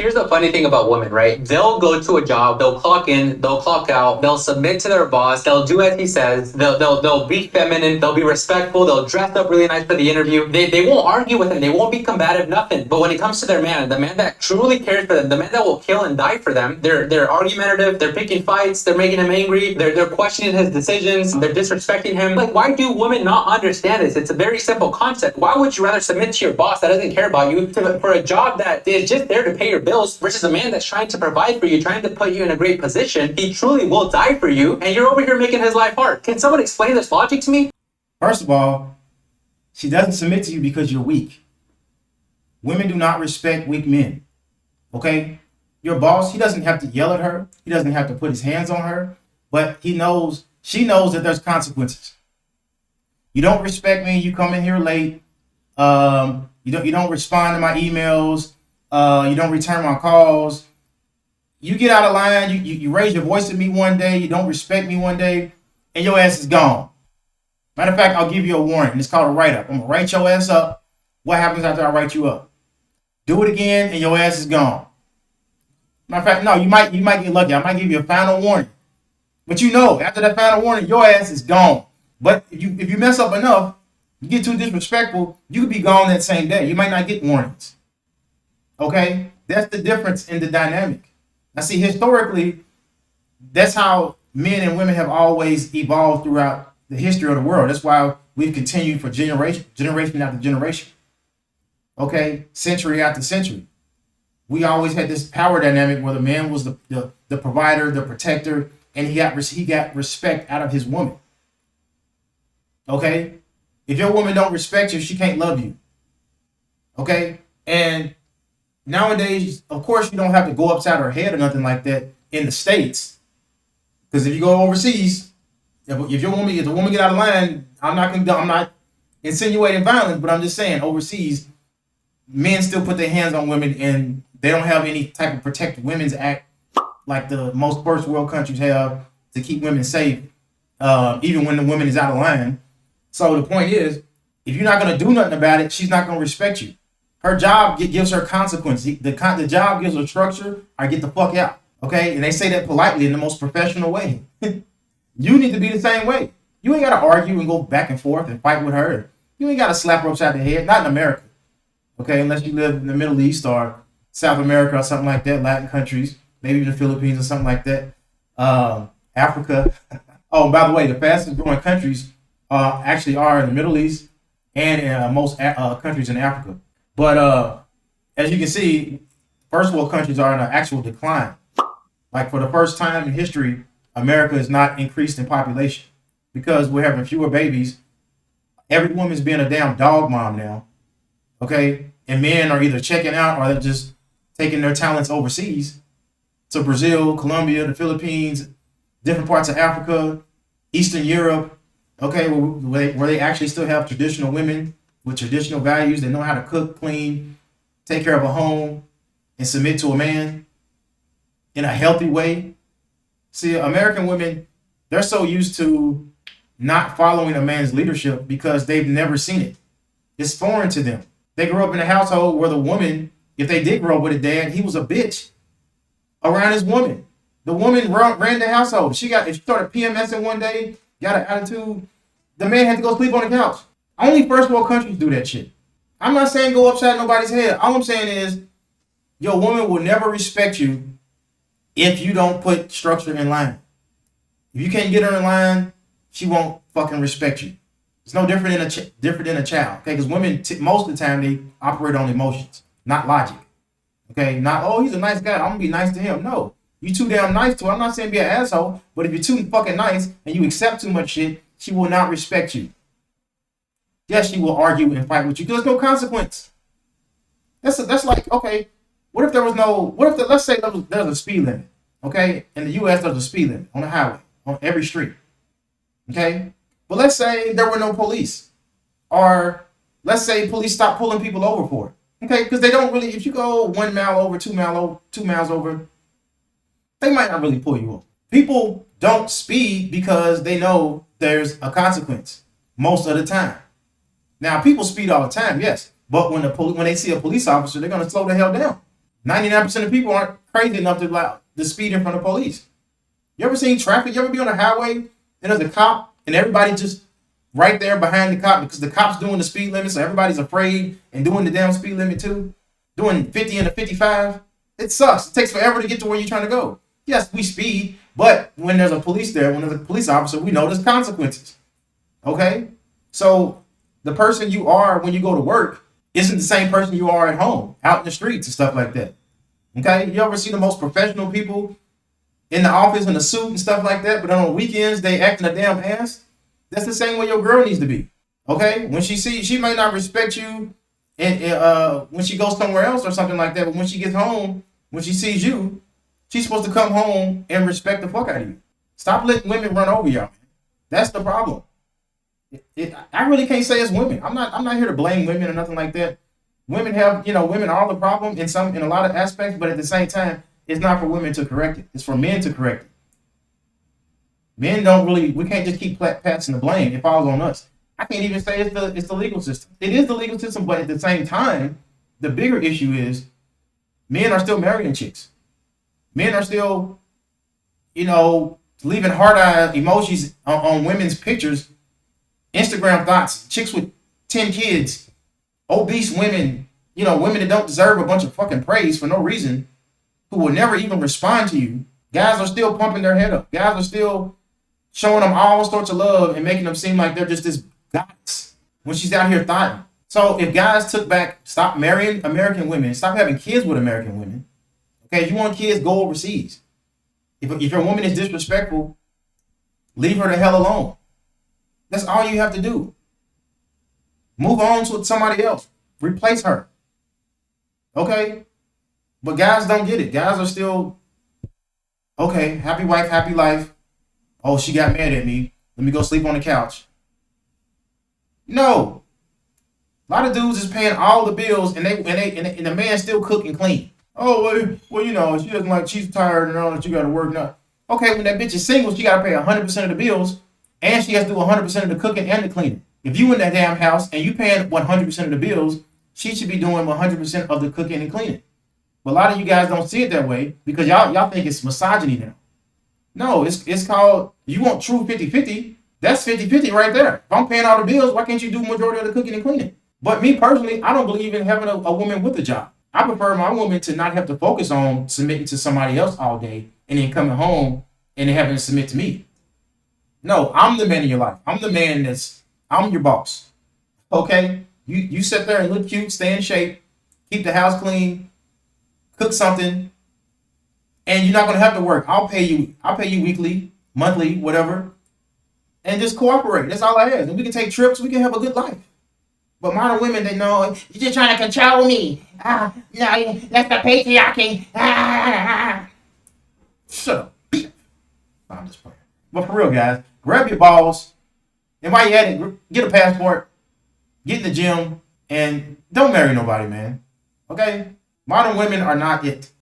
Here's the funny thing about women, right? They'll go to a job, they'll clock in, they'll clock out, they'll submit to their boss, they'll do as he says, they'll be feminine, they'll be respectful, they'll dress up really nice for the interview. They won't argue with him, they won't be combative, nothing. But when it comes to their man, the man that truly cares for them, the man that will kill and die for them, they're argumentative, they're picking fights, they're making him angry, they're questioning his decisions, they're disrespecting him. Like, why do women not understand this? It's a very simple concept. Why would you rather submit to your boss that doesn't care about you for a job that is just there to pay your bills versus a man that's trying to provide for you, trying to put you in a great position? He truly will die for you, and you're over here making his life hard. Can someone explain this logic to me? First of all, she doesn't submit to you because you're weak. Women do not respect weak men. Okay? Your boss, he doesn't have to yell at her. He doesn't have to put his hands on her, but she knows that there's consequences. You don't respect me. You come in here late. You don't respond to my emails. You don't return my calls. You get out of line. You raise your voice at me one day. You don't respect me one day, and your ass is gone. Matter of fact, I'll give you a warning. It's called a write-up. I'm gonna write your ass up. What happens after I write you up? Do it again, and your ass is gone. Matter of fact, no, you might get lucky. I might give you a final warning. But you know, after that final warning, your ass is gone. But if you mess up enough, you get too disrespectful, you could be gone that same day. You might not get warnings. Okay? That's the difference in the dynamic. Now see, historically, that's how men and women have always evolved throughout the history of the world. That's why we've continued for generation after generation. Okay? Century after century. We always had this power dynamic where the man was the provider, the protector, and he got respect out of his woman. Okay? If your woman don't respect you, she can't love you. Okay? And nowadays, of course, you don't have to go upside her head or nothing like that in the States. Because if you go overseas, if the woman get out of line, I'm not insinuating violence, but I'm just saying overseas, men still put their hands on women and they don't have any type of Protect Women's Act like the most first world countries have to keep women safe, even when the woman is out of line. So the point is, if you're not going to do nothing about it, she's not going to respect you. Her job gives her consequences. The job gives her structure. I get the fuck out. Okay? And they say that politely in the most professional way. You need to be the same way. You ain't got to argue and go back and forth and fight with her. You ain't got to slap her upside the head. Not in America. Okay? Unless you live in the Middle East or South America or something like that, Latin countries, maybe even the Philippines or something like that. Africa. Oh, by the way, the fastest growing countries actually are in the Middle East and in most countries in Africa. But as you can see, first world countries are in an actual decline. Like for the first time in history, America is not increased in population because we're having fewer babies. Every woman's being a damn dog mom now. Okay? And men are either checking out or they're just taking their talents overseas to Brazil, Colombia, the Philippines, different parts of Africa, Eastern Europe. Okay, where they actually still have traditional women with traditional values. They know how to cook, clean, take care of a home, and submit to a man in a healthy way. See, American women, they're so used to not following a man's leadership because they've never seen it. It's foreign to them. They grew up in a household where the woman, if they did grow up with a dad, he was a bitch around his woman. The woman ran the household. If she started PMSing one day, got an attitude, the man had to go sleep on the couch. Only first world countries do that shit. I'm not saying go upside nobody's head. All I'm saying is your woman will never respect you if you don't put structure in line. If you can't get her in line, she won't fucking respect you. It's no different than a child. Okay, because women most of the time they operate on emotions, not logic. Okay, not he's a nice guy, I'm gonna be nice to him. No. You too damn nice to her. I'm not saying be an asshole, but if you're too fucking nice and you accept too much shit, she will not respect you. Yes, she will argue and fight with you. There's no consequence. That's like, okay, let's say there's a speed limit, okay? In the U.S., there's a speed limit on the highway, on every street, okay? But let's say there were no police, or let's say police stopped pulling people over for it, okay? Because they don't really, if you go 1 mile over, 2 miles over, they might not really pull you over. People don't speed because they know there's a consequence most of the time. Now, people speed all the time, yes, but when they see a police officer, they're going to slow the hell down. 99% of people aren't crazy enough to speed in front of police. You ever seen traffic? You ever be on a highway and there's a cop and everybody just right there behind the cop because the cop's doing the speed limit, so everybody's afraid and doing the damn speed limit too, doing 50 and a 55? It sucks. It takes forever to get to where you're trying to go. Yes, we speed, but when there's a police there, when there's a police officer, we know there's consequences. Okay? So the person you are when you go to work isn't the same person you are at home, out in the streets and stuff like that. Okay? You ever see the most professional people in the office in a suit and stuff like that, but on the weekends they acting a damn ass? That's the same way your girl needs to be. Okay? When she may not respect you and when she goes somewhere else or something like that, but when she gets home, when she sees you, she's supposed to come home and respect the fuck out of you. Stop letting women run over y'all. That's the problem. I really can't say it's women. I'm not here to blame women or nothing like that. Women have, women are the problem in a lot of aspects, but at the same time, it's not for women to correct it. It's for men to correct it. Men we can't just keep passing the blame. It falls on us. I can't even say it's the legal system. It is the legal system, but at the same time, the bigger issue is men are still marrying chicks. Men are still, leaving hard eye emojis on women's pictures, Instagram thoughts, chicks with 10 kids, obese women, women that don't deserve a bunch of fucking praise for no reason, who will never even respond to you. Guys are still pumping their head up. Guys are still showing them all sorts of love and making them seem like they're just this goddess when she's out here thotting. So if guys stop marrying American women, stop having kids with American women. Okay, if you want kids, go overseas. If your woman is disrespectful, leave her the hell alone. That's all you have to do. Move on to somebody else. Replace her. Okay? But guys don't get it. Guys are still, okay, happy wife, happy life. Oh, she got mad at me. Let me go sleep on the couch. No. A lot of dudes is paying all the bills and the man still cook and clean. Oh, well, she doesn't like, she's tired and all that, you got to work now. Okay, when that bitch is single, she got to pay 100% of the bills and she has to do 100% of the cooking and the cleaning. If you in that damn house and you paying 100% of the bills, she should be doing 100% of the cooking and cleaning. But a lot of you guys don't see it that way because y'all think it's misogyny now. No, it's called, you want true 50-50. That's 50-50 right there. If I'm paying all the bills, why can't you do majority of the cooking and cleaning? But me personally, I don't believe in having a woman with a job. I prefer my woman to not have to focus on submitting to somebody else all day and then coming home and then having to submit to me. No, I'm the man in your life. I'm the man I'm your boss. Okay? You sit there and look cute, stay in shape, keep the house clean, cook something, and you're not gonna have to work. I'll pay you weekly, monthly, whatever, and just cooperate. That's all I ask. And we can take trips, we can have a good life. But modern women, they know you're just trying to control me. No, that's the patriarchy. Shut up. I'm just playing. But for real, guys, grab your balls, and while you're at it, get a passport, get in the gym, and don't marry nobody, man. Okay? Modern women are not it.